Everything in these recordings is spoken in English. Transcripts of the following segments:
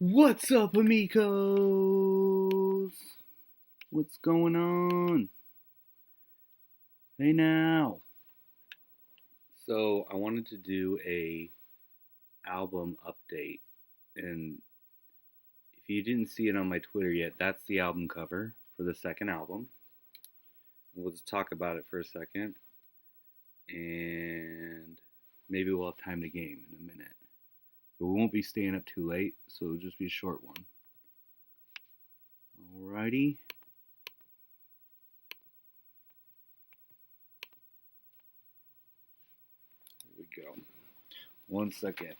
What's up, amigos? What's going on? Hey now. So I wanted to do a album update, and if you didn't see it on my Twitter yet, that's the album cover for the second album. We'll just talk about it for a second, and maybe we'll have time to game in a minute. But we won't be staying up too late, so it'll just be a short one. Alrighty. Here we go. 1 second.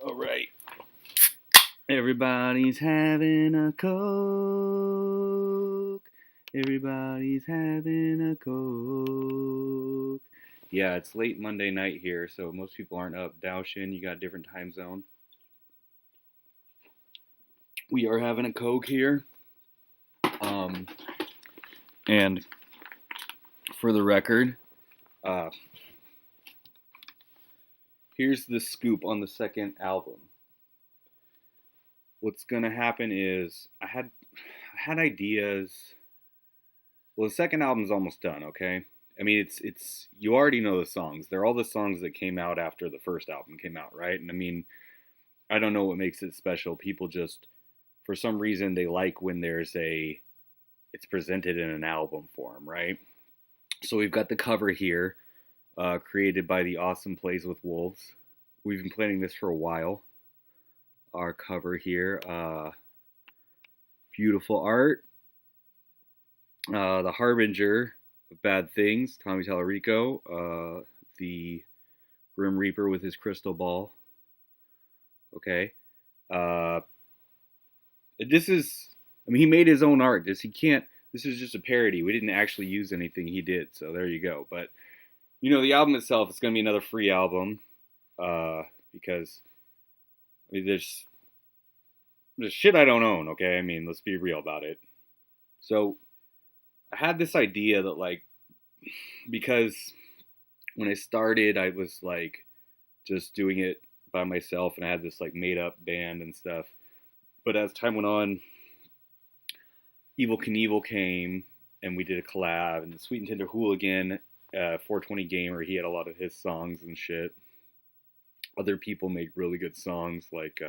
All right. Everybody's having a Coke. Everybody's having a Coke. Yeah, it's late Monday night here, so most people aren't up. Daoshin, you got a different time zone. We are having a Coke here. And for the record, here's the scoop on the second album. What's gonna happen is I had ideas. Well, the second album's almost done. Okay, I mean it's you already know the songs. They're all the songs that came out after the first album came out, right? And I mean, I don't know what makes it special. People just, for some reason, they like when it's presented in an album form, right? So we've got the cover here, created by the awesome Plays with Wolves. We've been planning this for a while. Our cover here, beautiful art. The Harbinger of Bad Things, Tommy Tallarico. The Grim Reaper with his crystal ball. Okay. This is, I mean, he made his own art. This is just a parody. We didn't actually use anything he did, so there you go. But, the album itself is going to be another free album, because, I mean, there's shit I don't own, okay? I mean, let's be real about it. So, I had this idea that, like, because when I started, I was, like, just doing it by myself, and I had this, like, made-up band and stuff. But as time went on, Evel Knievel came, and we did a collab, and the Sweet and Tender Hooligan, 420 Gamer, he had a lot of his songs and shit. Other people make really good songs, like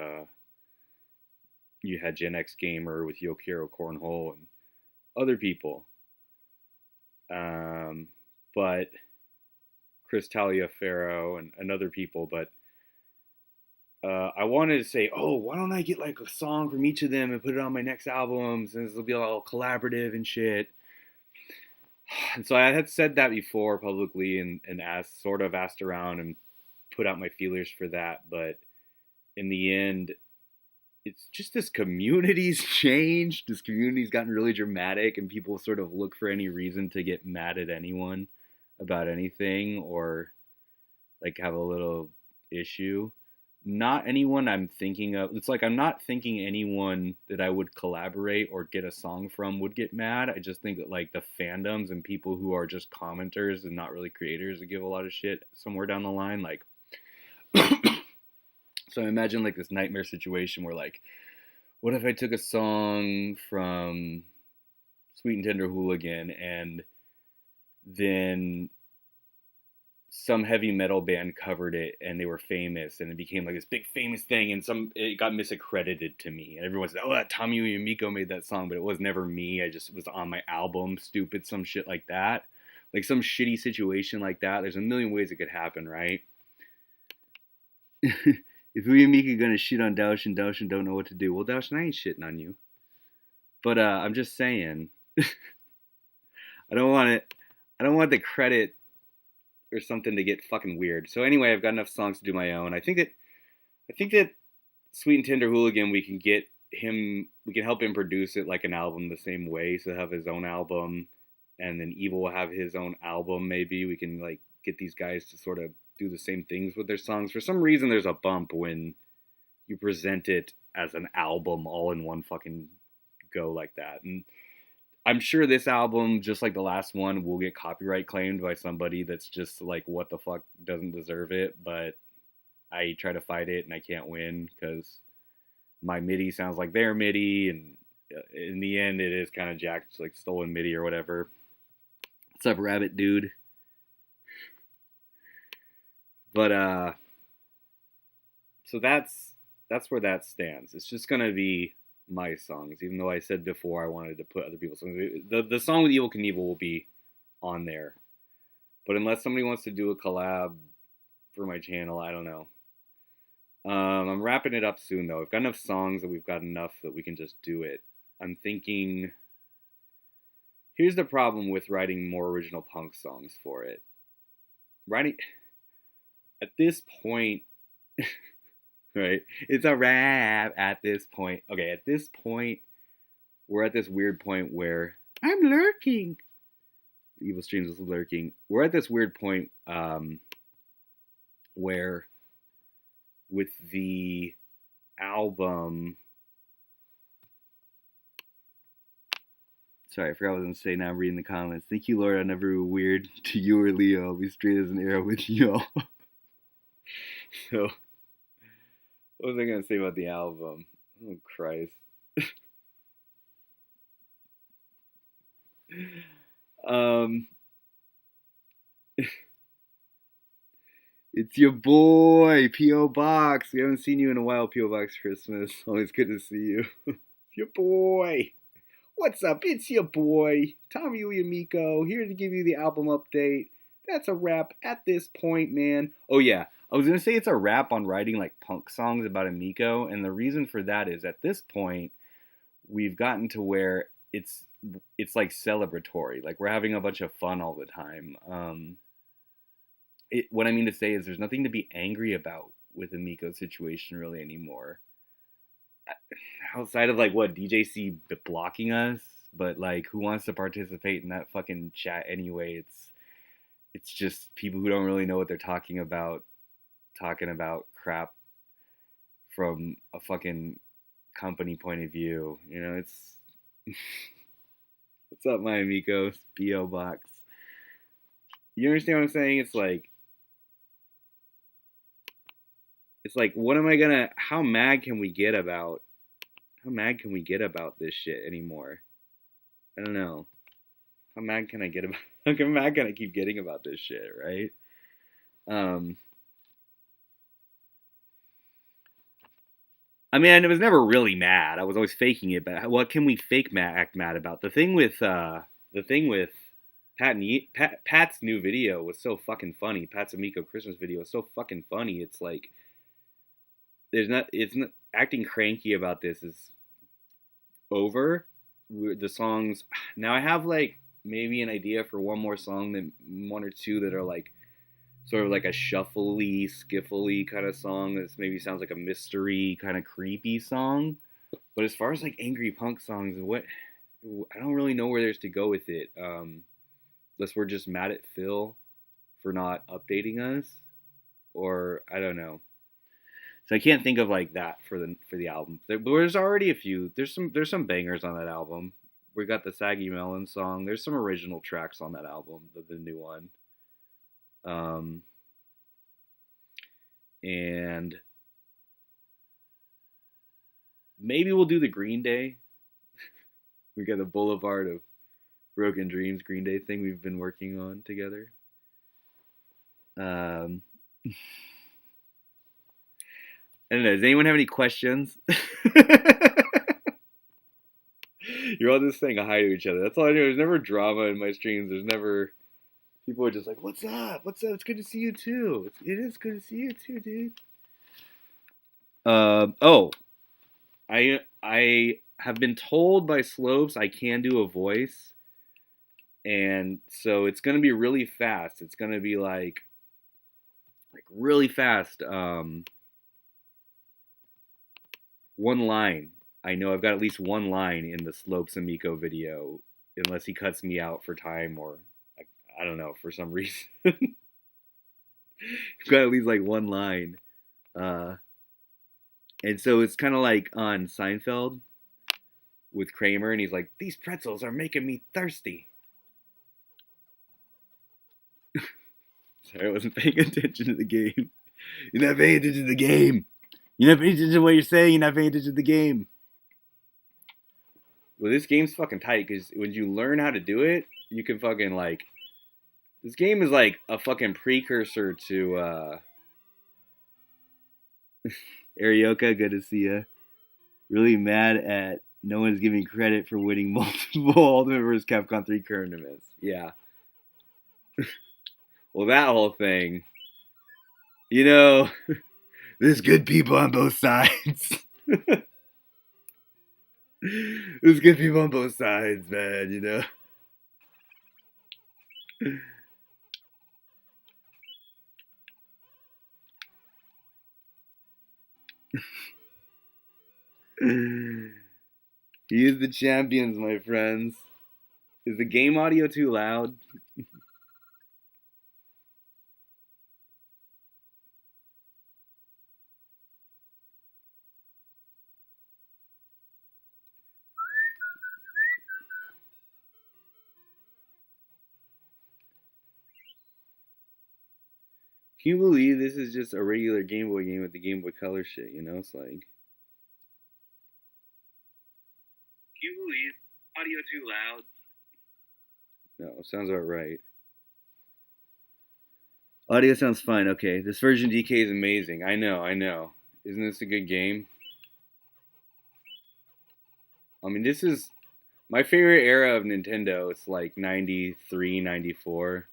you had Gen X Gamer with Yokiro Cornhole and other people. But Chris Taliaferro and other people, but I wanted to say, oh, why don't I get like a song from each of them and put it on my next albums, and this will be all collaborative and shit. And so I had said that before publicly and asked around and put out my feelers for that, but in the end, it's just this community's changed. This community's gotten really dramatic, and people sort of look for any reason to get mad at anyone about anything or like have a little issue. Not anyone I'm thinking of. It's like I'm not thinking anyone that I would collaborate or get a song from would get mad. I just think that like the fandoms and people who are just commenters and not really creators that give a lot of shit somewhere down the line, like so I imagine like this nightmare situation where like, what if I took a song from Sweet and Tender Hooligan and then some heavy metal band covered it and they were famous and it became like this big famous thing and it got misaccredited to me and everyone said, oh, that Tommy Amico made that song, but it was never me. I just was on my album, stupid, some shit like that. Like some shitty situation like that. There's a million ways it could happen, right? If we and Mika gonna shit on Daoshin, Daoshin don't know what to do. Well, Daoshin, I ain't shitting on you. But I'm just saying, I don't want the credit or something to get fucking weird. So anyway, I've got enough songs to do my own. I think that Sweet and Tender Hooligan, we can help him produce it like an album the same way. So have his own album, and then Evil will have his own album. Maybe we can like get these guys to sort of do the same things with their songs. For some reason, there's a bump when you present it as an album all in one fucking go like that. And I'm sure this album, just like the last one, will get copyright claimed by somebody that's just like, what the fuck, doesn't deserve it. But I try to fight it and I can't win because my MIDI sounds like their MIDI, and in the end, it is kind of jacked, like stolen MIDI or whatever. What's up, Rabbit Dude? But so that's where that stands. It's just gonna be my songs, even though I said before I wanted to put other people's songs. The song with Evel Knievel will be on there, but unless somebody wants to do a collab for my channel, I don't know. I'm wrapping it up soon though. I've got enough songs that we've got enough that we can just do it. I'm thinking. Here's the problem with writing more original punk songs for it. Writing at this point, right? It's a rap at this point. Okay, at this point, we're at this weird point where I'm lurking. Evil Streams is lurking. We're at this weird point where with the album. Sorry, I forgot what I was going to say. Now I'm reading the comments. Thank you, Lord. I never weird to you or Leo. I'll be straight as an arrow with y'all. So, what was I going to say about the album? Oh, Christ. It's your boy, P.O. Box. We haven't seen you in a while, P.O. Box Christmas. Always good to see you. It's your boy. What's up? It's your boy, Tommy Amico, here to give you the album update. That's a wrap at this point, man. Oh, yeah. I was going to say it's a wrap on writing like punk songs about Amico, and the reason for that is at this point, we've gotten to where it's like celebratory. Like we're having a bunch of fun all the time. What I mean to say is there's nothing to be angry about with Amico's situation really anymore. Outside of like what DJC blocking us, but like who wants to participate in that fucking chat anyway? It's just people who don't really know what they're talking about crap from a fucking company point of view. You know, it's what's up, my amigos? PO Box. You understand what I'm saying? It's like what am I gonna? How mad can we get about this shit anymore? I don't know. How mad can I get about? How mad can I keep getting about this shit? Right? I mean, I was never really mad. I was always faking it. But what can we act mad about? The thing with Pat's new video was so fucking funny. Pat's Amico Christmas video was so fucking funny. It's like it's not acting cranky about this is over. The songs now I have like maybe an idea for one more song, then one or two that are like sort of like a shuffly, skiffly kind of song that maybe sounds like a mystery kind of creepy song. But as far as like angry punk songs, I don't really know where there's to go with it. Unless we're just mad at Phil for not updating us, or I don't know. So I can't think of like that for the album. There's already a few. There's some bangers on that album. We got the Saggy Melon song. There's some original tracks on that album, the new one. And maybe we'll do the Green Day. We got the Boulevard of Broken Dreams Green Day thing we've been working on together. I don't know. Does anyone have any questions? You're all just saying hi to each other. That's all I know. There's never drama in my streams. There's never people are just like, "What's up? What's up? It's good to see you too. It is good to see you too, dude." Oh, I have been told by Slopes I can do a voice, and so it's gonna be really fast. It's gonna be like really fast. One line. I know I've got at least one line in the Slopes Amico video, unless he cuts me out for time or I don't know, for some reason. I've got at least like one line. And so it's kind of like on Seinfeld with Kramer, and he's like, "These pretzels are making me thirsty." Sorry, I wasn't paying attention to the game. You're not paying attention to the game. You're not paying attention to what you're saying. You're not paying attention to the game. Well, this game's fucking tight because when you learn how to do it, you can fucking like. This game is like a fucking precursor to Arioka. Good to see ya. Really mad at no one's giving credit for winning multiple Ultimate vs. Capcom 3 tournaments. Yeah. Well, that whole thing. You know, there's good people on both sides. There's good people on both sides, man, you know? He is the champions, my friends. Is the game audio too loud? Can you believe this is just a regular Game Boy game with the Game Boy Color shit, you know? It's like. Can you believe audio too loud? No, sounds about right. Audio sounds fine. Okay, this version DK is amazing. I know, I know. Isn't this a good game? I mean, this is my favorite era of Nintendo. It's like 93, 94.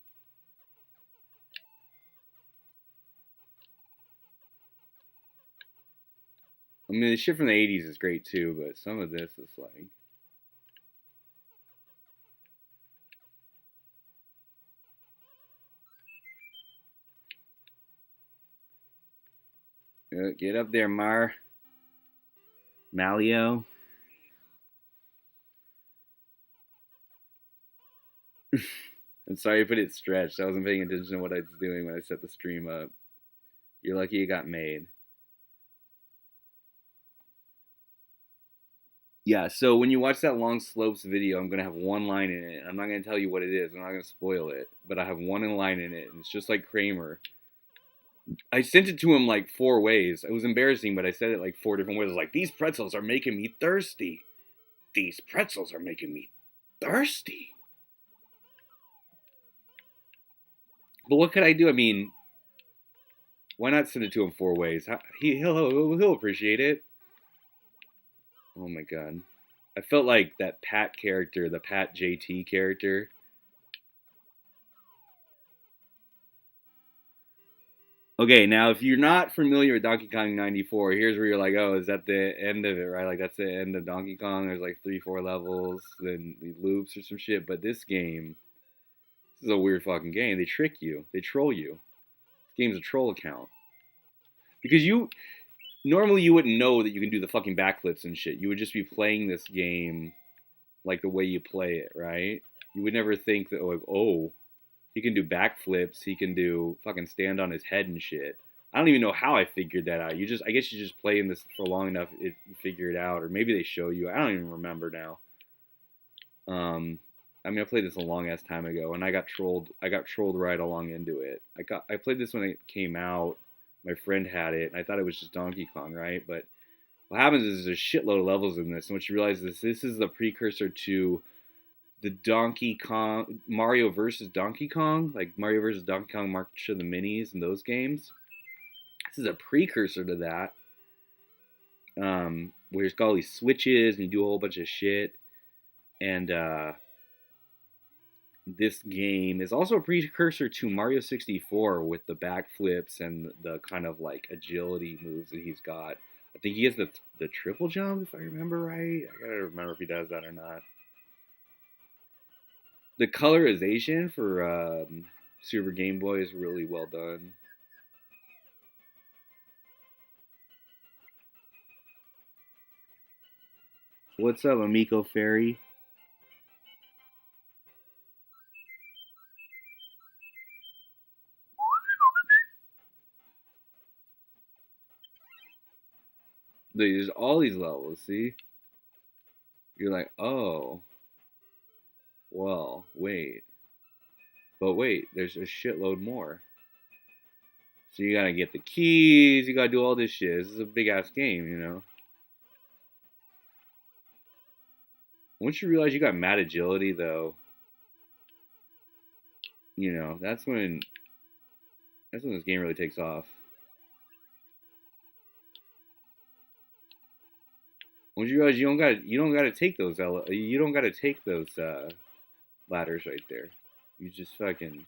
I mean, the shit from the 80s is great too, but some of this is like. Get up there, Malio. I'm sorry I put it stretched. I wasn't paying attention to what I was doing when I set the stream up. You're lucky it got made. Yeah, so when you watch that Long Slopes video, I'm gonna have one line in it. I'm not gonna tell you what it is. I'm not gonna spoil it, but I have one line in it, and it's just like Kramer. I sent it to him like 4 ways. It was embarrassing, but I said it like 4 different ways. I was like, "These pretzels are making me thirsty. These pretzels are making me thirsty." But what could I do? I mean, why not send it to him 4 ways? He'll appreciate it. Oh my god. I felt like that Pat character, the Pat JT character. Okay, now if you're not familiar with Donkey Kong 94, here's where you're like, oh, is that the end of it, right? Like, that's the end of Donkey Kong. There's like 3, 4 levels, then the loops or some shit. But this game, this is a weird fucking game. They trick you, they troll you. This game's a troll account. Because normally you wouldn't know that you can do the fucking backflips and shit. You would just be playing this game like the way you play it, right? You would never think that, like, oh, he can do backflips. He can do fucking stand on his head and shit. I don't even know how I figured that out. I guess you just play in this for long enough, you figure it out, or maybe they show you. I don't even remember now. I mean, I played this a long ass time ago, and I got trolled. I got trolled right along into it. I played this when it came out. My friend had it, and I thought it was just Donkey Kong, right? But what happens is there's a shitload of levels in this, and what you realize is this is the precursor to the Donkey Kong Mario versus Donkey Kong, like Mario versus Donkey Kong March of the Minis and those games. This is a precursor to that, where it's got all these switches and you do a whole bunch of shit. And this game is also a precursor to Mario 64 with the backflips and the kind of like agility moves that he's got. I think he has the triple jump, if I remember right. I gotta remember if he does that or not. The colorization for Super Game Boy is really well done. What's up, Amico Fairy? There's all these levels, see? You're like, oh, well, wait. But wait, there's a shitload more. So you gotta get the keys, you gotta do all this shit. This is a big ass game, you know? Once you realize you got mad agility, though, you know, that's when this game really takes off. Once you realize you don't gotta take those you don't gotta take those ladders right there. You just fucking.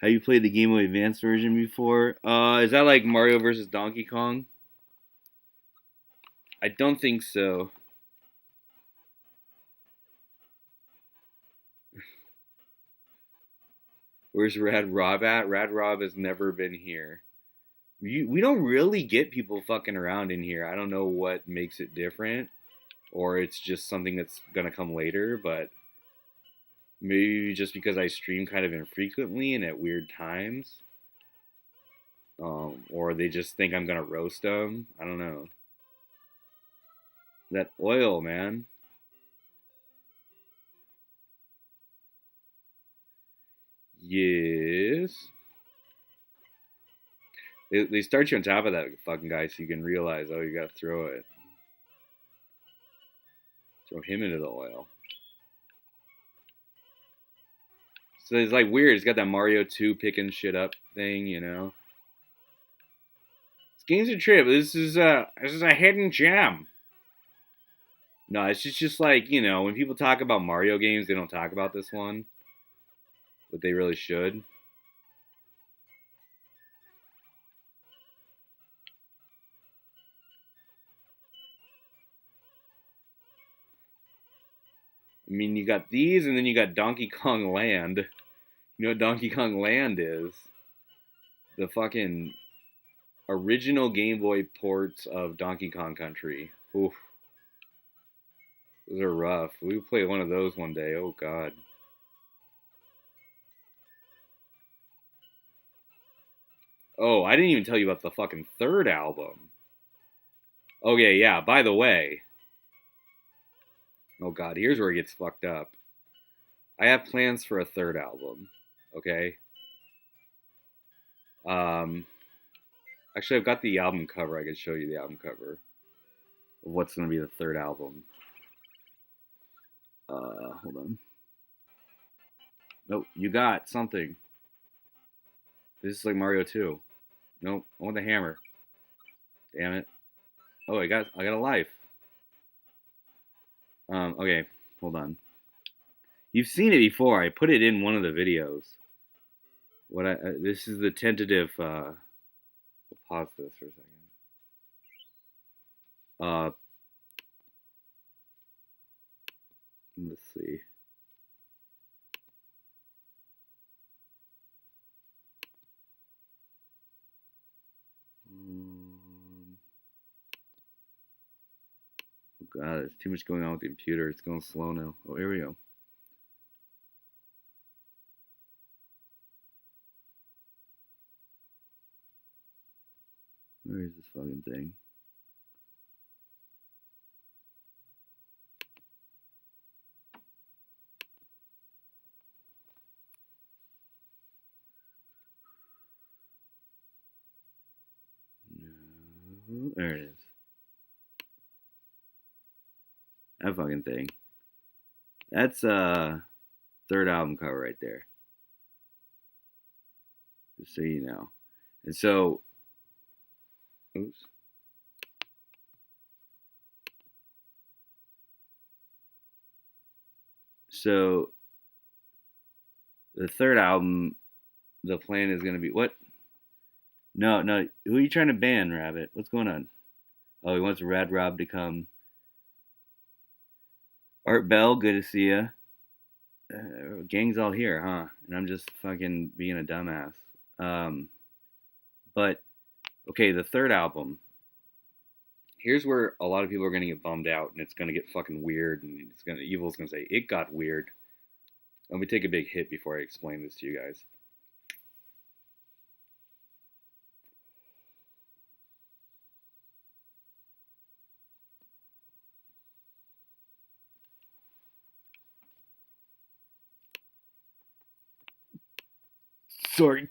Have you played the Game Boy Advance version before? Is that like Mario versus Donkey Kong? I don't think so. Where's Rad Rob at? Rad Rob has never been here. We don't really get people fucking around in here. I don't know what makes it different, or it's just something that's gonna come later. But maybe just because I stream kind of infrequently and at weird times, or they just think I'm gonna roast them. I don't know. That oil, man. Yes. They start you on top of that fucking guy so you can realize, oh, you gotta throw it. Throw him into the oil. So it's like weird. It's got that Mario 2 picking shit up thing, you know. This game's a trip. This is a hidden gem. No, it's just like, you know, when people talk about Mario games, they don't talk about this one, but they really should. I mean, you got these, and then you got Donkey Kong Land. You know what Donkey Kong Land is? The fucking original Game Boy ports of Donkey Kong Country. Oof, those are rough. We would play one of those one day. Oh god. Oh, I didn't even tell you about the fucking third album. Okay, yeah. By the way, oh god, here's where it gets fucked up. I have plans for a third album. Okay. Um, Actually, I've got the album cover. I could show you the album cover of what's going to be the third album. Hold on. Nope, you got something. This is like Mario 2. Nope, I want the hammer. Damn it. Oh, I got a life. Okay, hold on. You've seen it before. I put it in one of the videos. This is the tentative. We'll pause this for a second. Uh, let's see. Oh god, there's too much going on with the computer. It's going slow now. Oh, here we go. Where is this fucking thing? No, there it is. That fucking thing. That's third album cover right there. Just so you know. And so, oops. So the third album, the plan is gonna be what? No, no. Who are you trying to ban, Rabbit? What's going on? Oh, he wants Rad Rob to come. Art Bell, good to see you. Gang's all here, huh? And I'm just fucking being a dumbass. Um, but okay, the third album. Here's where a lot of people are gonna get bummed out, and it's gonna get fucking weird, and Evil's gonna say it got weird. Let me take a big hit before I explain this to you guys. Sorry.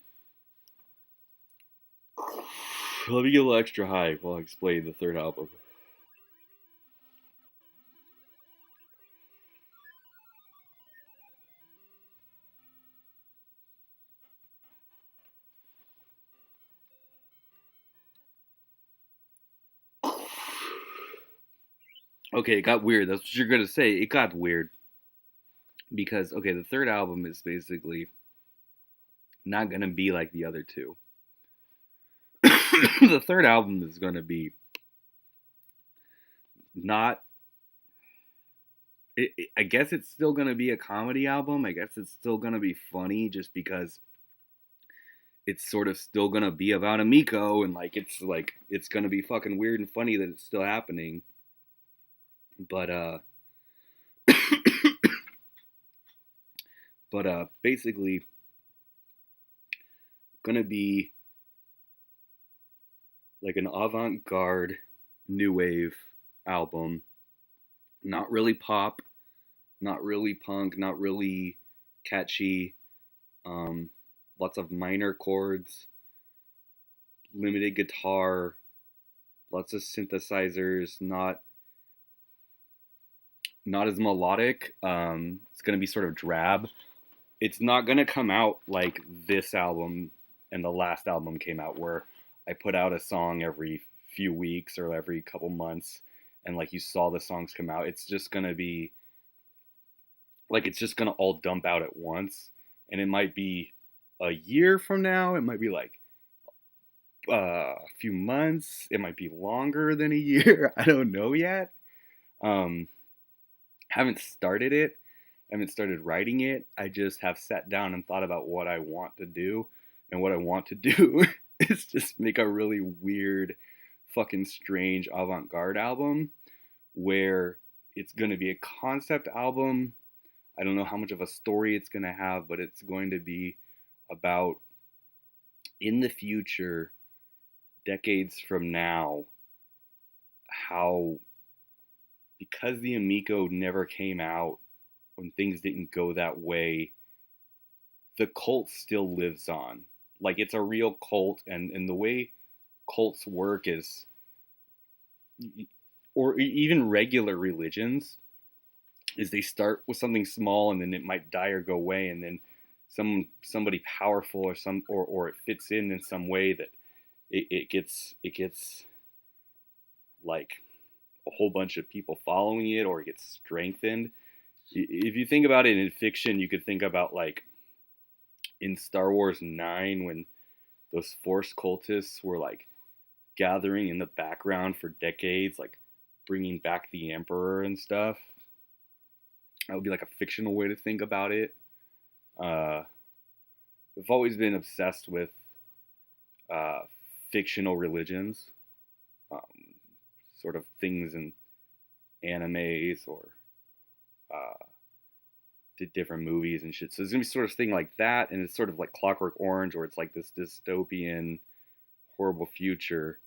Let me get a little extra high while I explain the third album. Okay, it got weird. That's what you're gonna say. It got weird because okay, the third album is basically not gonna be like the other two. The third album is gonna be not. I guess it's still gonna be a comedy album. I guess it's still gonna be funny, just because it's sort of still gonna be about Amico, and like it's gonna be fucking weird and funny that it's still happening. But basically gonna be like an avant-garde new wave album. Not really pop, not really punk, not really catchy. Um, Lots of minor chords, limited guitar, lots of synthesizers. Not as melodic. It's gonna be sort of drab. It's not gonna come out like this album and the last album came out, where I put out a song every few weeks or every couple months, and like you saw the songs come out. It's just gonna be like it's just gonna all dump out at once, and it might be a year from now. It might be like a few months. It might be longer than a year. I don't know yet. Um, haven't started it. Haven't started writing it. I just have sat down and thought about what I want to do, and what I want to do is just make a really weird, fucking strange avant-garde album where it's going to be a concept album. I don't know how much of a story it's going to have, but it's going to be about in the future, decades from now, how because the Amico never came out, when things didn't go that way, the cult still lives on. Like it's a real cult, and the way cults work is, or even regular religions, is they start with something small and then it might die or go away, and then somebody powerful or it fits in some way that it gets like a whole bunch of people following it, or it gets strengthened. If you think about it in fiction, you could think about like in Star Wars 9, when those Force cultists were like gathering in the background for decades, like bringing back the Emperor and stuff. That would be like a fictional way to think about it. Uh, I've always been obsessed with uh, fictional religions, um, sort of things in animes or uh, did different movies and shit. So it's gonna be sort of thing like that, and it's sort of like Clockwork Orange, where it's like this dystopian, horrible future,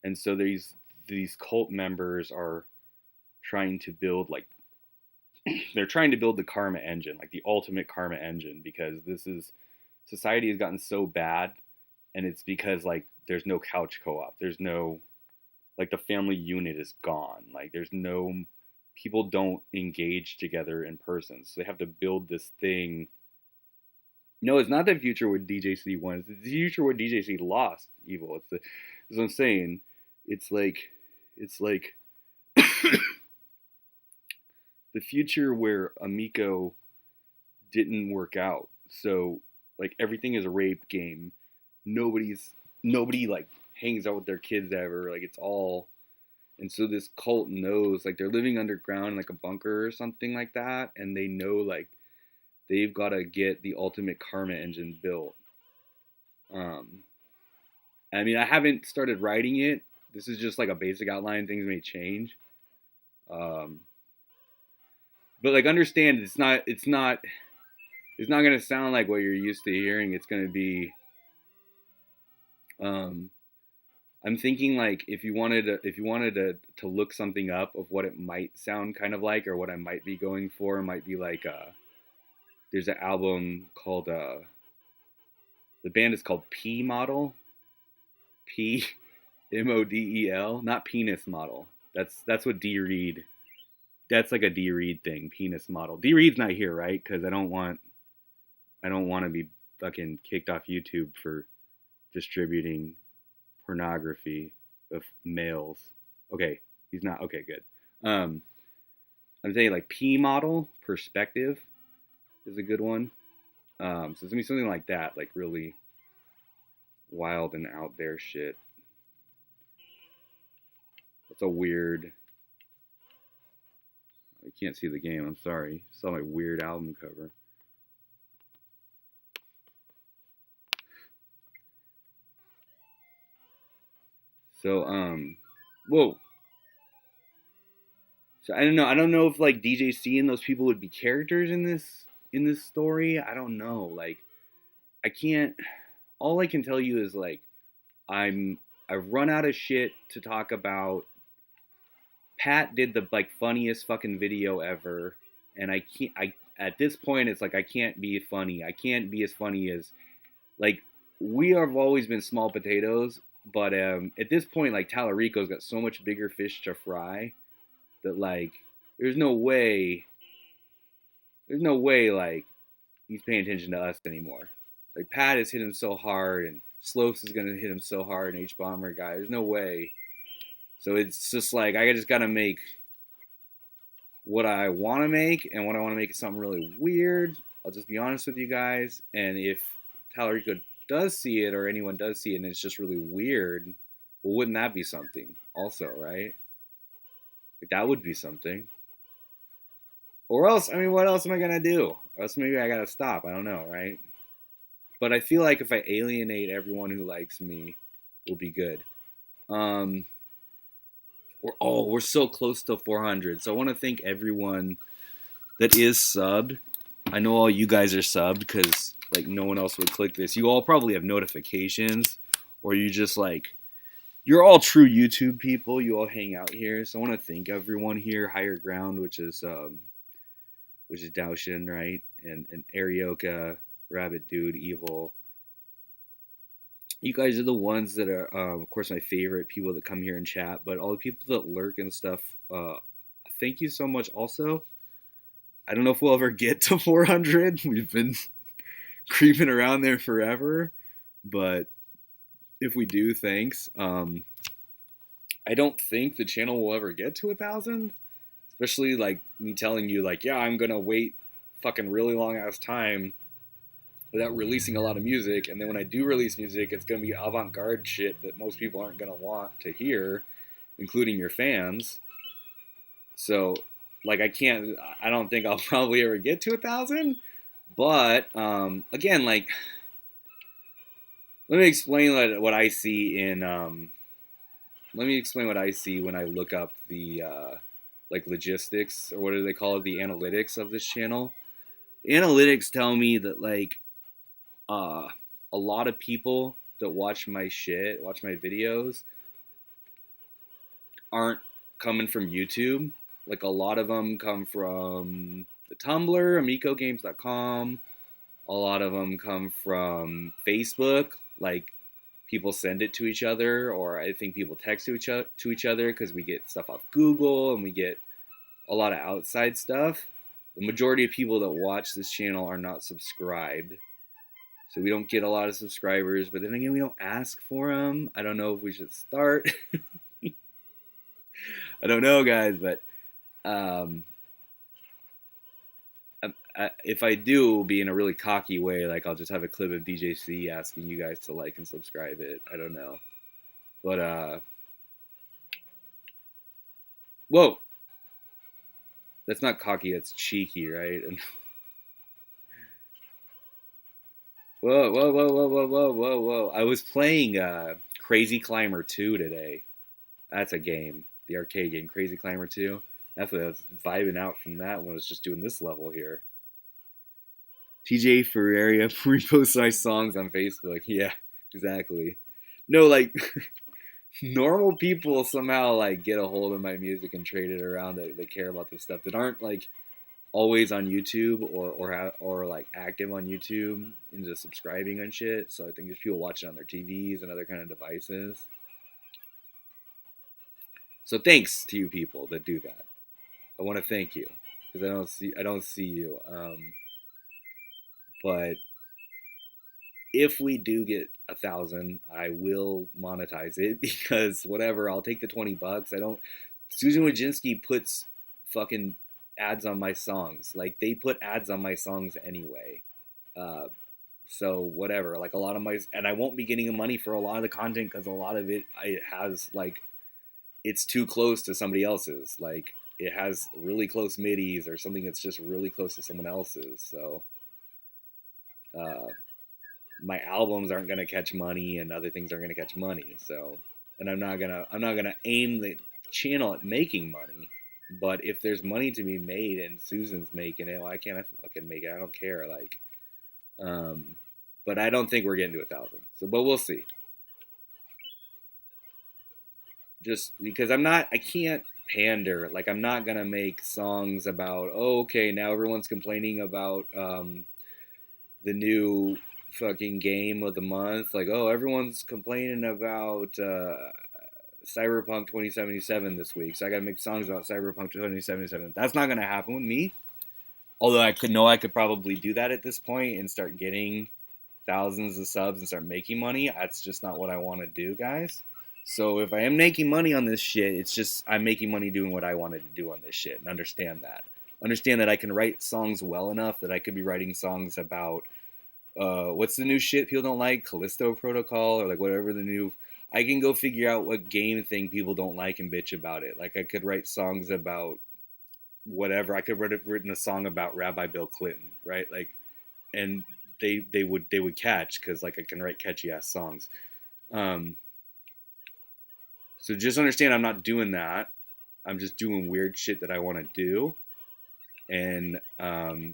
and so these cult members are trying to build like they're trying to build the karma engine, like the ultimate karma engine, because this is society has gotten so bad, and it's because like there's no couch co-op, there's no like the family unit is gone, like there's no people don't engage together in person, so they have to build this thing. No, it's not the future where DJC won. It's the future where DJC lost evil. That's what I'm saying. It's like, it's like the future where Amico didn't work out. So like everything is a rape game. Nobody like hangs out with their kids ever. Like it's all, and so this cult knows like they're living underground in like a bunker or something like that, and they know like they've got to get the ultimate karma engine built. Um, I mean, I haven't started writing it. This is just like a basic outline. Things may change. Um, but like understand, it's not gonna sound like what you're used to hearing. It's gonna be. Um, I'm thinking like if you wanted to look something up of what it might sound kind of like, or what I might be going for, it might be like there's an album called The band is called P Model. P Model, not penis model. That's what D Reed. That's like a D Reed thing. Penis model. D Reed's not here, right? Because I don't want to be fucking kicked off YouTube for distributing pornography of males. Okay, he's not. Okay, good. Um, I'm saying like P model perspective is a good one. So it's gonna be something like that, like really wild and out there shit. That's a weird. I can't see the game. I'm sorry. Saw my weird album cover. So whoa. So I don't know. I don't know if like DJC and those people would be characters in this story. I don't know. Like I can't. All I can tell you is like I'm I've run out of shit to talk about. Pat did the like funniest fucking video ever, and I can't. I at this point it's like I can't be funny. I can't be as funny as like we have always been small potatoes, but at this point like Tallarico's got so much bigger fish to fry that like there's no way like he's paying attention to us anymore. Like Pat has hit him so hard, and Slopes is gonna hit him so hard, and H Bomber guy. There's no way. So it's just like I just gotta make what I want to make, and what I want to make is something really weird. I'll just be honest with you guys, and if Tallarico does see it or anyone does see it, and it's just really weird, well, wouldn't that be something? Also, right? Like, that would be something. Or else, I mean, what else am I gonna do? Or else maybe I gotta stop. I don't know, right? But I feel like if I alienate everyone who likes me, we'll be good. Um, we're so close to 400. So I want to thank everyone that is subbed. I know all you guys are subbed because like no one else would click this. You all probably have notifications, or you just like you're all true YouTube people. You all hang out here. So I want to thank everyone here. Higher Ground, which is Daoshin, right? And Arioka, Rabbit Dude, Evil. You guys are the ones that are, of course, my favorite people that come here and chat. But all the people that lurk and stuff, thank you so much. Also, I don't know if we'll ever get to 400. We've been creeping around there forever, but if we do, thanks. I don't think the channel will ever get to 1,000. Especially like me telling you, like, yeah, I'm gonna wait fucking really long ass time without releasing a lot of music, and then when I do release music, it's gonna be avant-garde shit that most people aren't gonna want to hear, including your fans. So, like, I don't think I'll probably ever get to 1,000. But again, like, let me explain what I see in. Let me explain what I see when I look up the like logistics, or what do they call it, the analytics of this channel. The analytics tell me that like a lot of people that watch my videos, aren't coming from YouTube. Like a lot of them come from the Tumblr, amicogames.com. A lot of them come from Facebook, like people send it to each other, or I think people text to each other because we get stuff off Google and we get a lot of outside stuff. The majority of people that watch this channel are not subscribed, so we don't get a lot of subscribers. But then again, we don't ask for them. I don't know if we should start. I don't know, guys, but if I do, it will be in a really cocky way. Like I'll just have a clip of DJC asking you guys to like and subscribe it. I don't know, but whoa, that's not cocky. That's cheeky, right? And whoa, whoa, whoa, whoa, whoa, whoa, whoa, whoa! I was playing Crazy Climber 2 today. That's a game, the arcade game, Crazy Climber 2. That's what I was vibing out from that when I was just doing this level here. TJ Ferreira reposts my songs on Facebook. Yeah, exactly. No, like normal people somehow like get a hold of my music and trade it around that care about this stuff, that aren't like always on YouTube or like active on YouTube into subscribing and shit. So I think there's people watching on their TVs and other kind of devices. So thanks to you people that do that. I want to thank you because I don't see you. But if we do get 1,000, I will monetize it because whatever. I'll take the $20. I don't. Susan Wojcinski puts fucking ads on my songs. Like they put ads on my songs anyway. Uh, so whatever. Like a lot of my and I won't be getting money for a lot of the content because a lot of it has like it's too close to somebody else's. Like it has really close midis or something that's just really close to someone else's. So uh, my albums aren't gonna catch money and other things aren't gonna catch money. So and I'm not gonna aim the channel at making money. But if there's money to be made and Susan's making it, why can't I fucking make it? I don't care. Like, um, but I don't think we're getting to 1,000. So, but we'll see. Just because I can't pander. Like I'm not gonna make songs about, oh, okay, now everyone's complaining about the new fucking game of the month. Like, oh, everyone's complaining about Cyberpunk 2077 this week, so I gotta make songs about Cyberpunk 2077. That's not gonna happen with me. Although I could probably do that at this point and start getting thousands of subs and start making money. That's just not what I want to do, guys. So if I am making money on this shit, it's just I'm making money doing what I wanted to do on this shit, and understand that. Understand that I can write songs well enough that I could be writing songs about what's the new shit people don't like, Callisto Protocol, or like whatever the new. I can go figure out what game thing people don't like and bitch about it. Like I could write songs about whatever. I could have written a song about Rabbi Bill Clinton, right? Like, and they would catch because like I can write catchy ass songs. Um, so just understand I'm not doing that. I'm just doing weird shit that I want to do, and I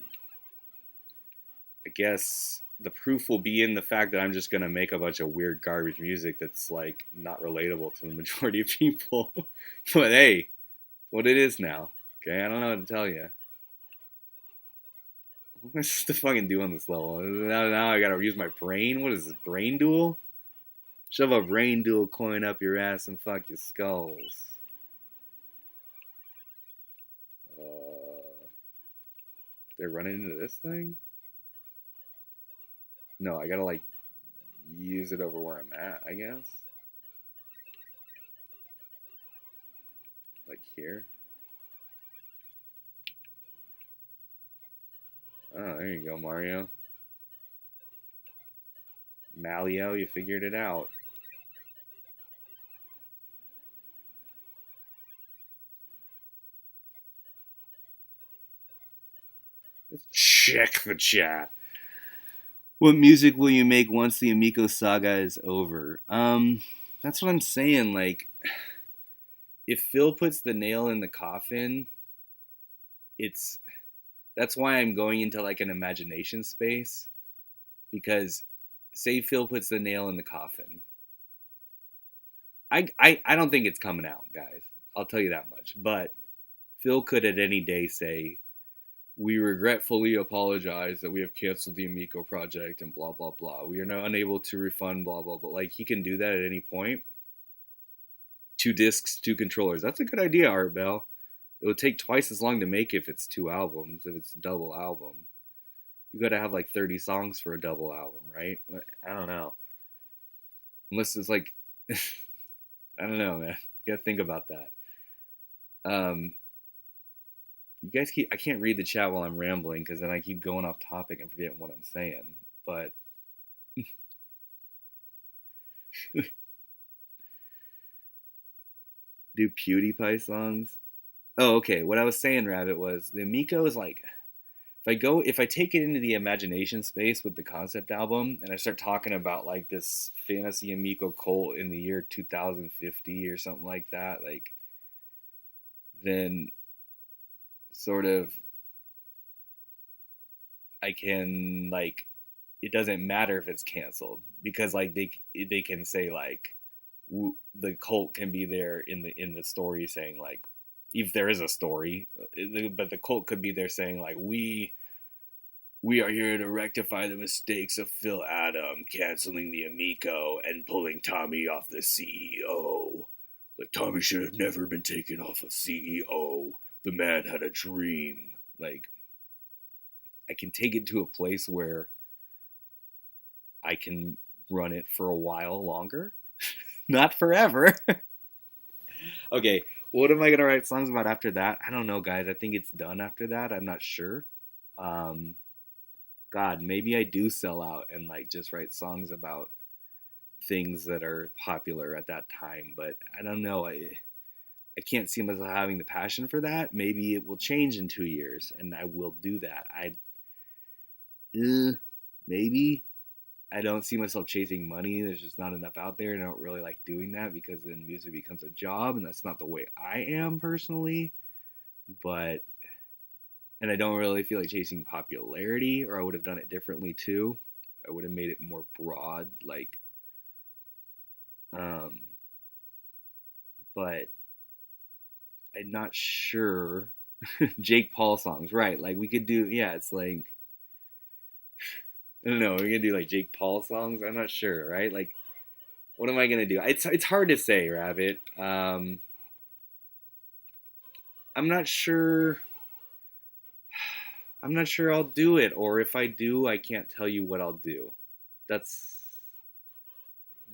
guess the proof will be in the fact that I'm just gonna make a bunch of weird garbage music that's like not relatable to the majority of people. But hey, what it is now. Okay, I don't know what to tell you. What's to fucking do on this level? Now I gotta use my brain. What is this, brain duel? Shove a brain duel coin up your ass and fuck your skulls. Uh, they're running into this thing? No, I gotta like use it over where I'm at, I guess. Like here. Oh, there you go, Mario. Malio, you figured it out. Let's check the chat. What music will you make once the Amico saga is over? That's what I'm saying. Like, if Phil puts the nail in the coffin, it's that's why I'm going into like an imagination space because say Phil puts the nail in the coffin. I don't think it's coming out, guys. I'll tell you that much. But Phil could at any day say, we regretfully apologize that we have canceled the Amico project and blah, blah, blah. We are now unable to refund, blah, blah, blah. Like, he can do that at any point. 2 discs, 2 controllers. That's a good idea, Art Bell. It would take twice as long to make if it's 2 albums, if it's a double album. You gotta have like 30 songs for a double album, right? I don't know. Unless it's like, I don't know, man. You gotta think about that. Um, you guys I can't read the chat while I'm rambling because then I keep going off topic and forgetting what I'm saying. But do PewDiePie songs? Oh, okay. What I was saying, Rabbit, was the Amico is like if I take it into the imagination space with the concept album and I start talking about like this fantasy Amico cult in the year 2050 or something like that, like then sort of I can like it doesn't matter if it's canceled because like they can say like the cult can be there in the story saying like if there is a story, but the cult could be there saying like we are here to rectify the mistakes of Phil Adam canceling the Amico and pulling Tommy off the CEO. Like Tommy should have never been taken off of CEO. The man had a dream. Like I can take it to a place where I can run it for a while longer. Not forever. Okay, what am I gonna write songs about after that? I don't know, guys. I think it's done after that. I'm not sure. Um, God, maybe I do sell out and like just write songs about things that are popular at that time. But I don't know. I can't see myself having the passion for that. Maybe it will change in 2 years, and I will do that. Maybe I don't see myself chasing money. There's just not enough out there, and I don't really like doing that because then music becomes a job, and that's not the way I am personally. But and I don't really feel like chasing popularity, or I would have done it differently too. I would have made it more broad, like, um, but I'm not sure. Jake Paul songs, right? Like we could do, yeah. It's like I don't know. We're gonna do like Jake Paul songs. I'm not sure, right? Like, what am I gonna do? It's hard to say, Rabbit. I'm not sure. I'm not sure I'll do it, or if I do, I can't tell you what I'll do. That's,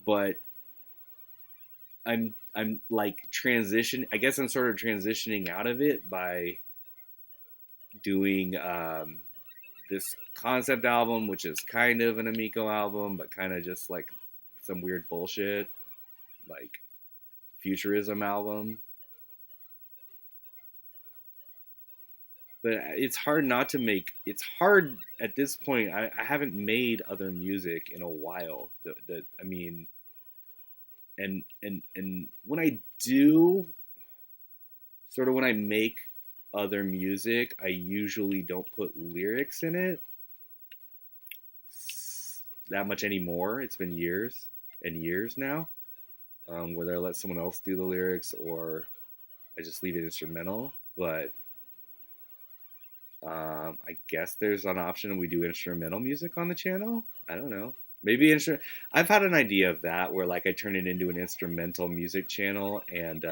but I'm like transition. I guess I'm sort of transitioning out of it by doing this concept album, which is kind of an Amico album, but kind of just like some weird bullshit, like futurism album. But it's hard not to make. It's hard at this point. I haven't made other music in a while. That I mean, and when I do, sort of when I make other music, I usually don't put lyrics in it that much anymore. It's been years and years now, whether I let someone else do the lyrics or I just leave it instrumental. But I guess there's an option we do instrumental music on the channel. I don't know. Maybe I've had an idea of that where like I turn it into an instrumental music channel, and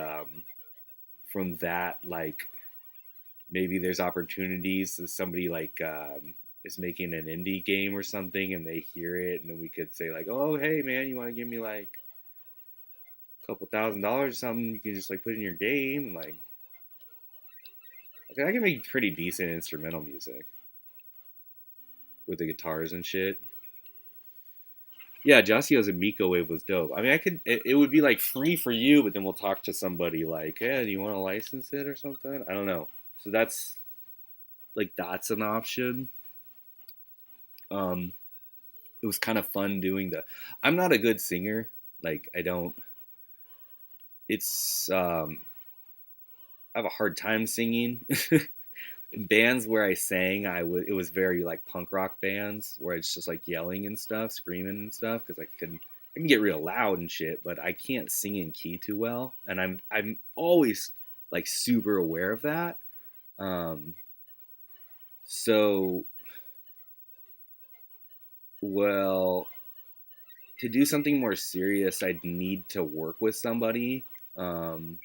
from that, like maybe there's opportunities if somebody like is making an indie game or something and they hear it, and then we could say like, oh hey man, you want to give me like a couple $1,000 or something? You can just like put in your game, and like okay, I can make pretty decent instrumental music with the guitars and shit. Yeah, Jasio's Amico wave was dope. I mean, I could. It would be like free for you, but then we'll talk to somebody like, "Hey, do you want to license it or something?" I don't know. So that's like that's an option. Um, it was kind of fun doing the. I'm not a good singer. Like I don't. It's I have a hard time singing. In bands where I sang, it was very like punk rock bands where it's just like yelling and stuff, screaming and stuff because I can get real loud and shit, but I can't sing in key too well, and I'm always like super aware of that. Um, so well, to do something more serious, I'd need to work with somebody. Um,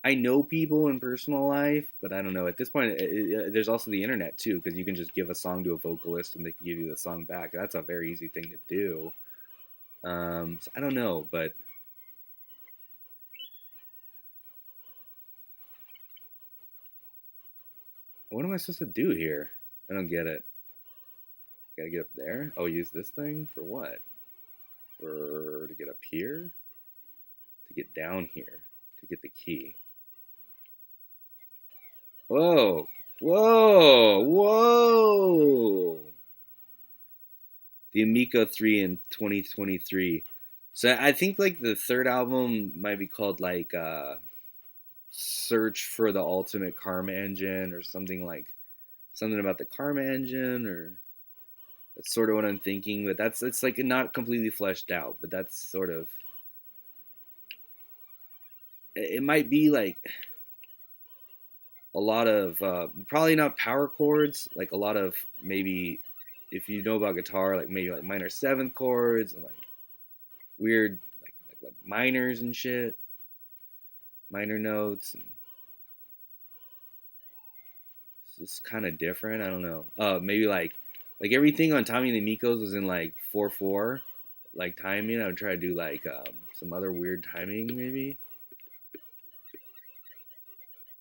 I know people in personal life, but I don't know. At this point, there's also the internet too, because you can just give a song to a vocalist and they can give you the song back. That's a very easy thing to do. So I don't know, but what am I supposed to do here? I don't get it. Gotta get up there. Oh, use this thing for what? For to get up here? To get down here? To get the key? Whoa! Whoa! Whoa! The Amico 3 in 2023. So I think like the third album might be called like Search for the Ultimate Karma Engine or something like something about the Karma Engine, or that's sort of what I'm thinking, but that's it's like not completely fleshed out, but that's sort of it might be like a lot of probably not power chords, like a lot of maybe if you know about guitar, like maybe like minor seventh chords and like weird like minors and shit, minor notes, and it's just kind of different. I don't know. Maybe like everything on Tommy and the Amigos was in like 4/4, like timing. I would try to do like some other weird timing maybe.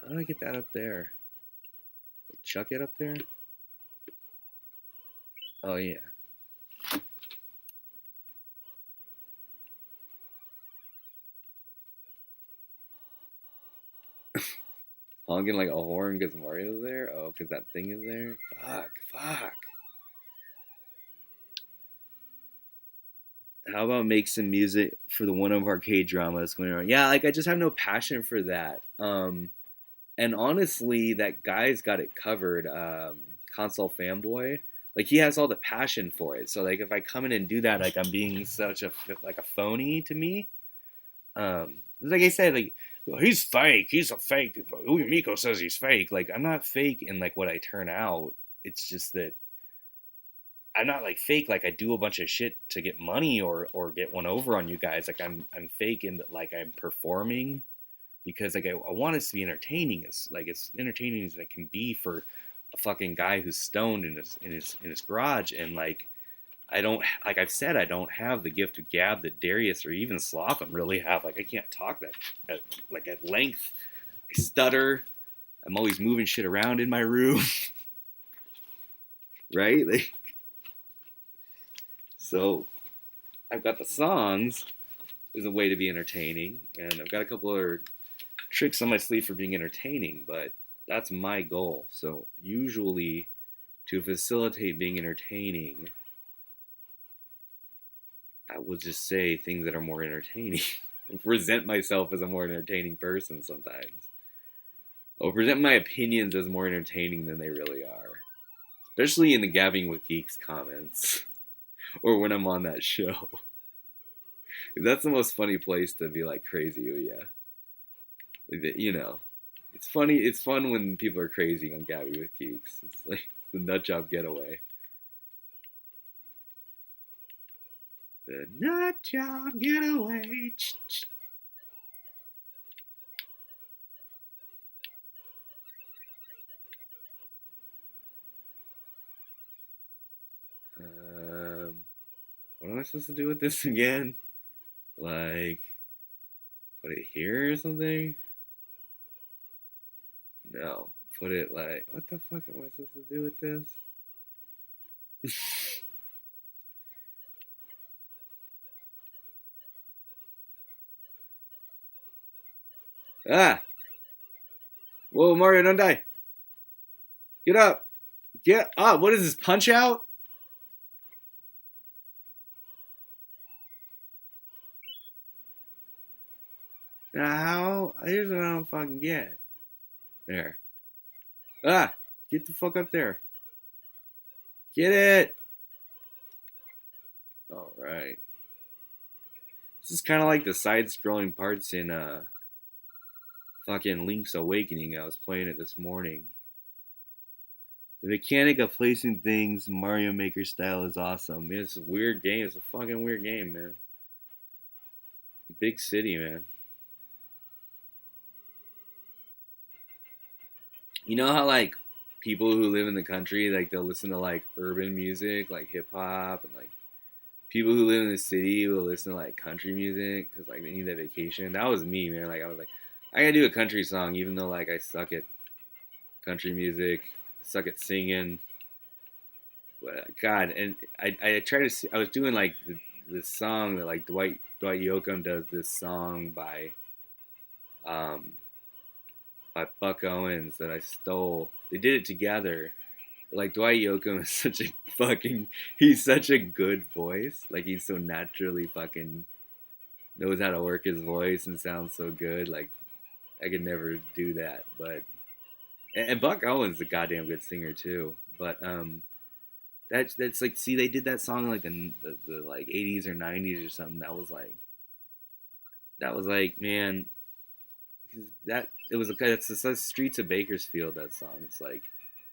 How do I get that up there? Like chuck it up there. Oh yeah. Honking like a horn because Mario's there? Oh, because that thing is there? Fuck. How about make some music for the one of arcade drama that's going on? Yeah, like I just have no passion for that. And honestly, that guy's got it covered. Console fanboy, like he has all the passion for it. So like if I come in and do that, like I'm being such a like a phony to me. Like I said, like well, he's fake. He's a fake. Amico says he's fake. Like I'm not fake in like what I turn out. It's just that I'm not like fake. Like I do a bunch of shit to get money or get one over on you guys. Like I'm fake in that like I'm performing because like I want us to be entertaining as like as entertaining as it can be for a fucking guy who's stoned in his garage and like I don't like I've said I don't have the gift of gab that Darius or even Slotham really have. Like I can't talk that like at length. I stutter. I'm always moving shit around in my room, right? Like, so I've got the songs as a way to be entertaining, and I've got a couple other tricks on my sleeve for being entertaining. But that's my goal. So usually, to facilitate being entertaining, I will just say things that are more entertaining. Present myself as a more entertaining person sometimes. I'll present my opinions as more entertaining than they really are. Especially in the Gabbing with Geeks comments. Or when I'm on that show. That's the most funny place to be like crazy, oh yeah. You know. It's funny, it's fun when people are crazy on Gabby with Geeks. It's like the nut job getaway. The nut job getaway. What am I supposed to do with this again? Like, put it here or something? No. Put it like, what the fuck am I supposed to do with this? Ah! Whoa, Mario, don't die. Get up. Get up. What is this, Punch Out? How? Here's what I don't fucking get. There. Ah! Get the fuck up there. Get it! Alright. This is kind of like the side-scrolling parts in fucking Link's Awakening. I was playing it this morning. The mechanic of placing things Mario Maker style is awesome. Man, it's a weird game. It's a fucking weird game, man. Big city, man. You know how like people who live in the country like they'll listen to like urban music, like hip hop, and like people who live in the city will listen to like country music because like they need that vacation. That was me, man. Like I was like, I gotta do a country song, even though like I suck at country music, I suck at singing. But God, and I try to see, I was doing like this song that like Dwight Yoakam does this song um by Buck Owens that I stole. They did it together. Like Dwight Yoakam is such a fucking he's such a good voice. Like he's so naturally fucking knows how to work his voice and sounds so good. Like I could never do that. But and Buck Owens is a goddamn good singer too. But that's like see they did that song like in the like 80s or 90s or something. That was like man that it was it's Streets of Bakersfield. That song. It's like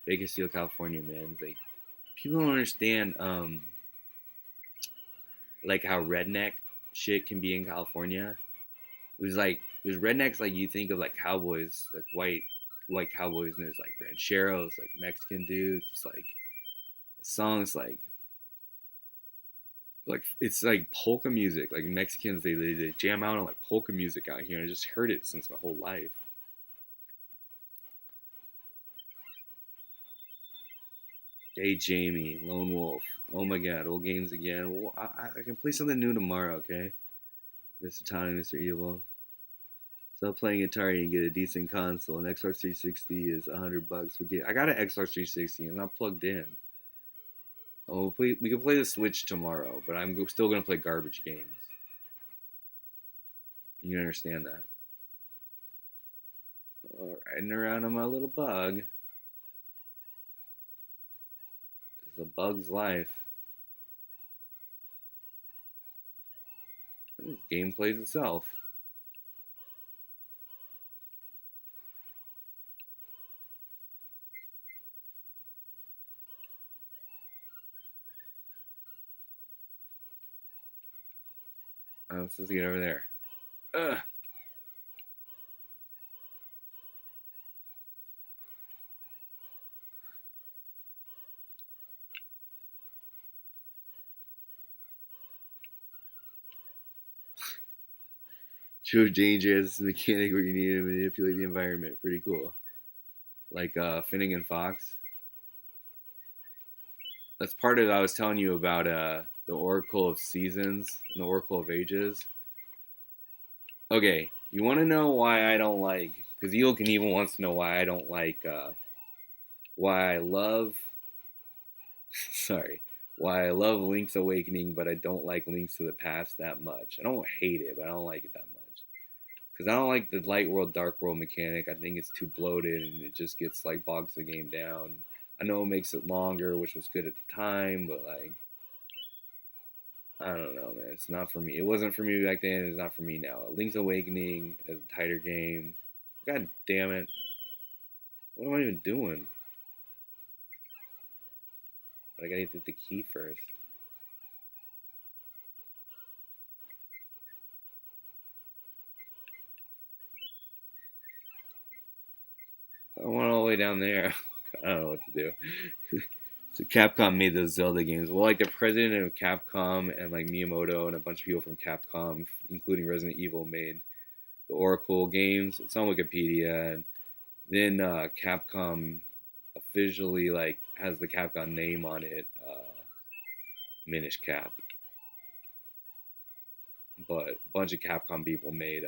Bakersfield, California, man. It's like people don't understand like how redneck shit can be in California. There's rednecks like you think of like cowboys, like white cowboys, and there's like rancheros, like Mexican dudes. It's like songs like it's like polka music. Like Mexicans, they jam out on like polka music out here. And I just heard it since my whole life. Hey Jamie, Lone Wolf. Oh my God, old games again. Well, I can play something new tomorrow, okay? Mr. Tommy, Mr. Evil. Stop playing Atari and get a decent console. An Xbox 360 is $100. I got an Xbox 360 and I'm not plugged in. Oh, we can play the Switch tomorrow, but I'm still gonna play garbage games. You understand that? Riding around on my little bug. It's a bug's life. This game plays itself. I'm supposed to get over there. Ugh. Joe Dangerous mechanic where you need to manipulate the environment. Pretty cool. Like Finning and Fox. That's part of I was telling you about the Oracle of Seasons and the Oracle of Ages. Okay, you want to know why I don't like? Because Eel can even wants to know why I don't like. Why I love. Sorry. Why I love Link's Awakening, but I don't like Links to the Past that much. I don't hate it, but I don't like it that much. Because I don't like the light world, dark world mechanic. I think it's too bloated and it just gets like bogs the game down. I know it makes it longer, which was good at the time, but like I don't know, man. It's not for me. It wasn't for me back then. It's not for me now. Link's Awakening is a tighter game. God damn it! What am I even doing? I gotta get the key first. I went all the way down there. I don't know what to do. So Capcom made those Zelda games. Well, like the president of Capcom and like Miyamoto and a bunch of people from Capcom, including Resident Evil, made the Oracle games. It's on Wikipedia, and then Capcom officially like has the Capcom name on it, Minish Cap. But a bunch of Capcom people made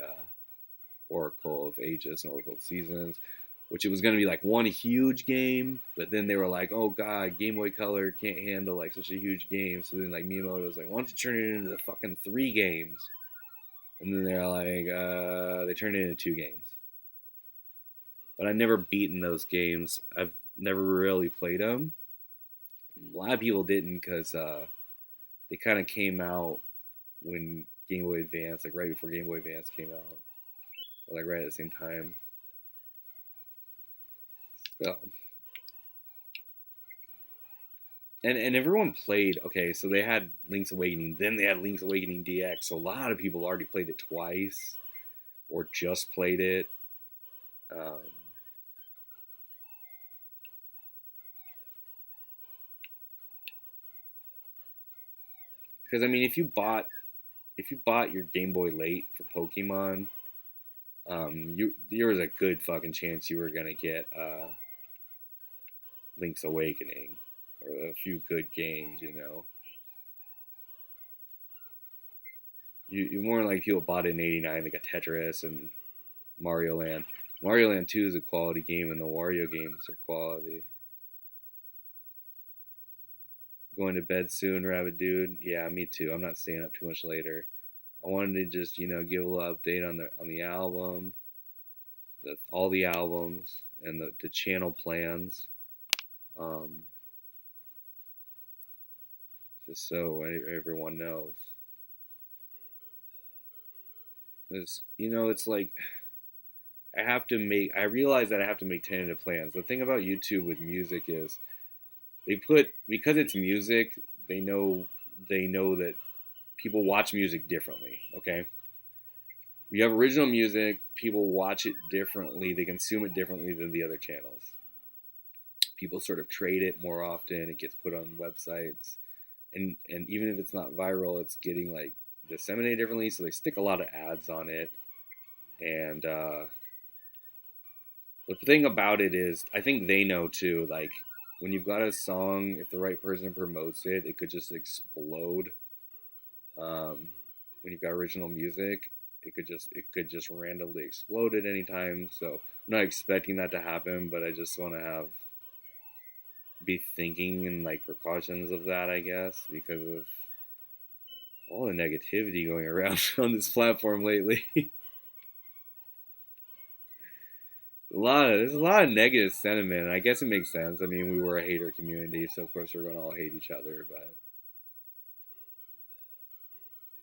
Oracle of Ages and Oracle of Seasons, which it was going to be like one huge game, but then they were like, oh god, Game Boy Color can't handle like such a huge game. So then like Miyamoto was like, why don't you turn it into the fucking 3 games? And then they're like, they turned it into 2 games. But I've never beaten those games. I've never really played them. A lot of people didn't because they kind of came out when Game Boy Advance, like right before Game Boy Advance came out, or like right at the same time. So, and everyone played. Okay, so they had Link's Awakening, then they had Link's Awakening DX. So a lot of people already played it twice, or just played it. Um, because I mean, if you bought your Game Boy late for Pokemon, there was a good fucking chance you were gonna get Link's Awakening or a few good games. You more like people bought it in '89. They got Tetris and Mario Land. Mario Land 2 is a quality game, and the Wario games are quality. Going to bed soon, Rabbit Dude. Yeah, me too. I'm not staying up too much later. I wanted to just give a little update on the album, all the albums, and the channel plans. Um, just so everyone knows. It's like I realize that I have to make tentative plans. The thing about YouTube with music is they put, because it's music, they know they know that people watch music differently, okay? You have original music, people watch it differently, they consume it differently than the other channels. People sort of trade it more often, it gets put on websites, and even if it's not viral, it's getting like disseminated differently, so they stick a lot of ads on it. And the thing about it is, I think they know too, like when you've got a song, if the right person promotes it, it could just explode. Um, when you've got original music, it could just randomly explode at any time. So I'm not expecting that to happen, but I just want to be thinking and like precautions of that, I guess, because of all the negativity going around on this platform lately. There's a lot of negative sentiment, and I guess it makes sense. I mean, we were a hater community, so of course we're gonna all hate each other. But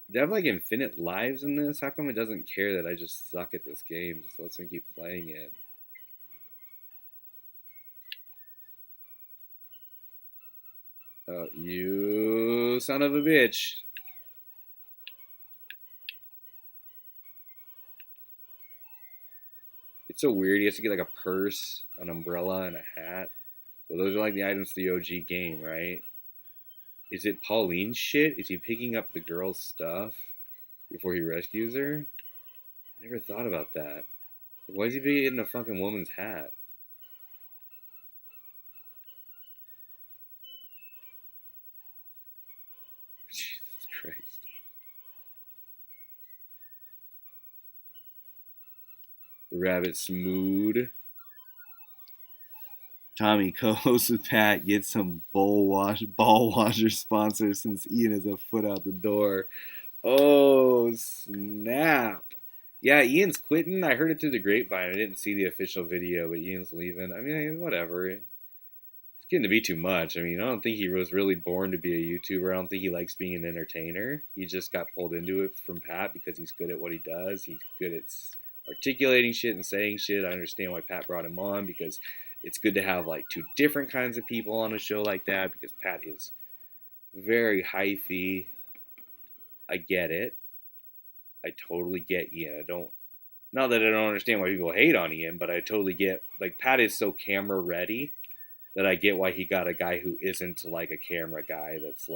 they have like infinite lives in this. How come it doesn't care that I just suck at this game? Just lets me keep playing it. Oh, you son of a bitch! It's so weird. He has to get like a purse, an umbrella, and a hat. Well, those are like the items to the OG game, right? Is it Pauline's shit? Is he picking up the girl's stuff before he rescues her? I never thought about that. Why is he getting a fucking woman's hat? Jesus Christ. The rabbit smooth. Tommy co-host with Pat gets some ball washer sponsor since Ian is a foot out the door. Oh snap! Yeah, Ian's quitting. I heard it through the grapevine. I didn't see the official video, but Ian's leaving. I mean, whatever. It's getting to be too much. I mean, I don't think he was really born to be a YouTuber. I don't think he likes being an entertainer. He just got pulled into it from Pat because he's good at what he does. He's good at articulating shit and saying shit. I understand why Pat brought him on, because it's good to have like two different kinds of people on a show like that, because Pat is very hyphy. I get it. I totally get Ian. I don't, not that I don't understand why people hate on Ian, but I totally get, like, Pat is so camera ready that I get why he got a guy who isn't like a camera guy that's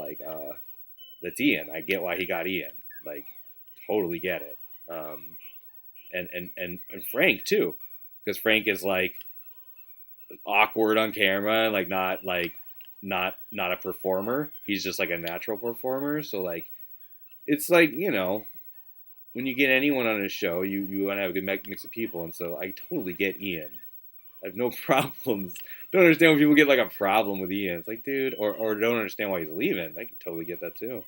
Ian. I get why he got Ian. Like, totally get it. And Frank too, because Frank is like awkward on camera, like not a performer. He's just like a natural performer. So like it's like, when you get anyone on a show, you want to have a good mix of people, and so I totally get Ian. I have no problems. Don't understand when people get like a problem with Ian. It's like, dude, or don't understand why he's leaving. I can totally get that too.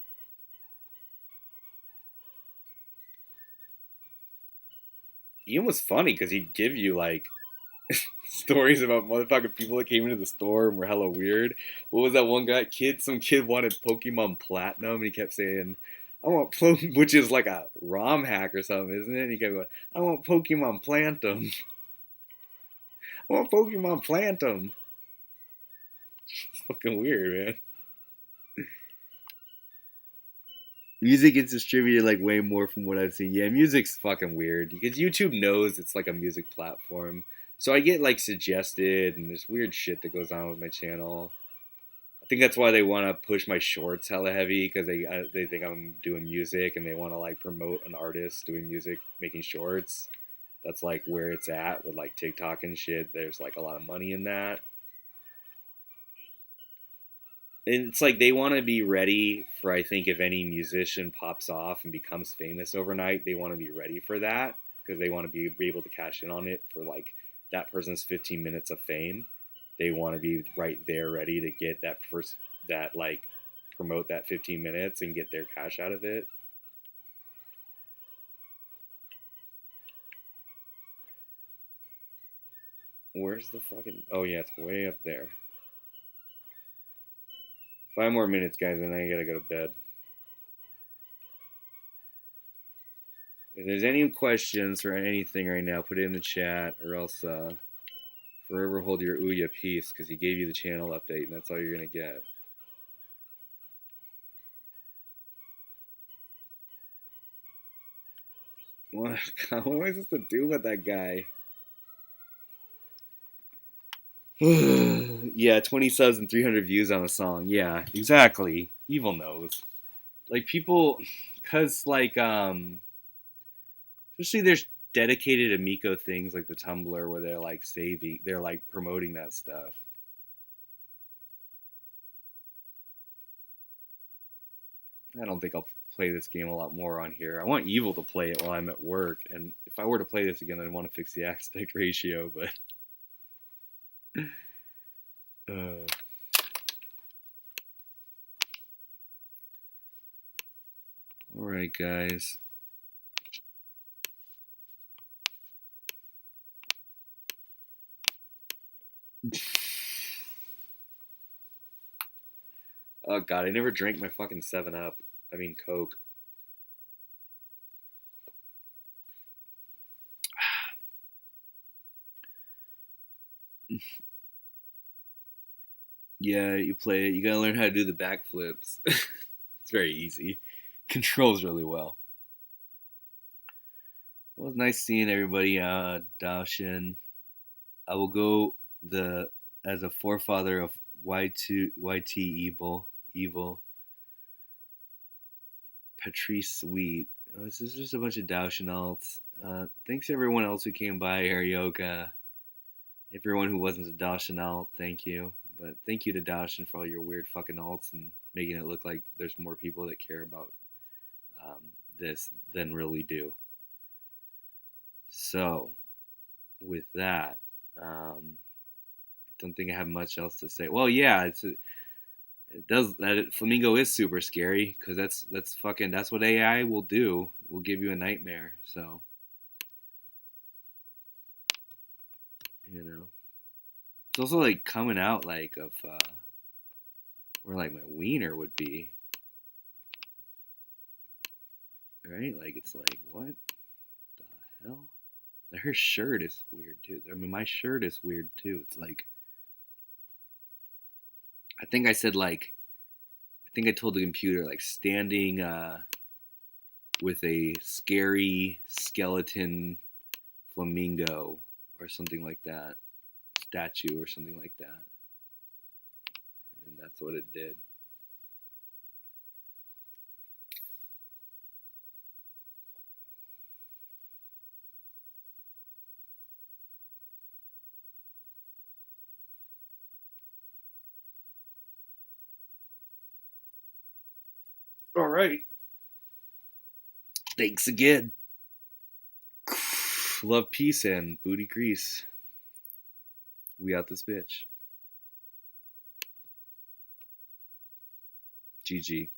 Ian was funny because he'd give you like stories about motherfucking people that came into the store and were hella weird. What was that one guy? Some kid wanted Pokemon Platinum, and he kept saying, "I want," which is like a ROM hack or something, isn't it? And he kept going, "I want Pokemon Plantum. I want Pokemon Plantum." It's fucking weird, man. Music gets distributed like way more from what I've seen. Yeah, music's fucking weird because YouTube knows it's like a music platform. So I get like suggested and there's weird shit that goes on with my channel. I think that's why they want to push my shorts hella heavy, because they think I'm doing music and they want to like promote an artist doing music making shorts. That's like where it's at with like TikTok and shit. There's like a lot of money in that. And it's like they want to be ready for, I think, if any musician pops off and becomes famous overnight, they want to be ready for that, because they want to be able to cash in on it for like that person's 15 minutes of fame. They want to be right there ready to get that first, that like promote that 15 minutes and get their cash out of it. Where's the fucking, oh yeah, it's way up there. 5 more minutes, guys, and I gotta go to bed. If there's any questions or anything right now, put it in the chat, or else forever hold your Ouya peace, because he gave you the channel update, and that's all you're gonna get. What am I supposed to do with that guy? Yeah, 20 subs and 300 views on a song. Yeah, exactly. Evil knows. Like people, cause like especially there's dedicated Amico things like the Tumblr where they're like they're like promoting that stuff. I don't think I'll play this game a lot more on here. I want Evil to play it while I'm at work, and if I were to play this again, I'd want to fix the aspect ratio, but. Uh, Alright, guys. Oh god, I never drank my fucking 7-Up. I mean Coke. Yeah, you play it. You gotta learn how to do the backflips. It's very easy. Controls really well. It was nice seeing everybody, Daoshin. I will go the as a forefather of YT Evil. Patrice Sweet. This is just a bunch of Daoshin alts. Thanks to everyone else who came by, Arioka. Everyone who wasn't a Daoshin alt, thank you. But thank you to Daoshin for all your weird fucking alts and making it look like there's more people that care about this than really do. So, with that, I don't think I have much else to say. Well, yeah, Flamingo is super scary because that's what AI will do. It will give you a nightmare. So, you know, it's also like coming out like of where like my wiener would be. Right? Like it's like what the hell? Her shirt is weird too. I mean, my shirt is weird too. It's like I think I said like I think I told the computer like standing with a scary skeleton flamingo or something like that, statue or something like that, and that's what it did. All right. Thanks again. Love, peace, and booty grease. We out this bitch. GG.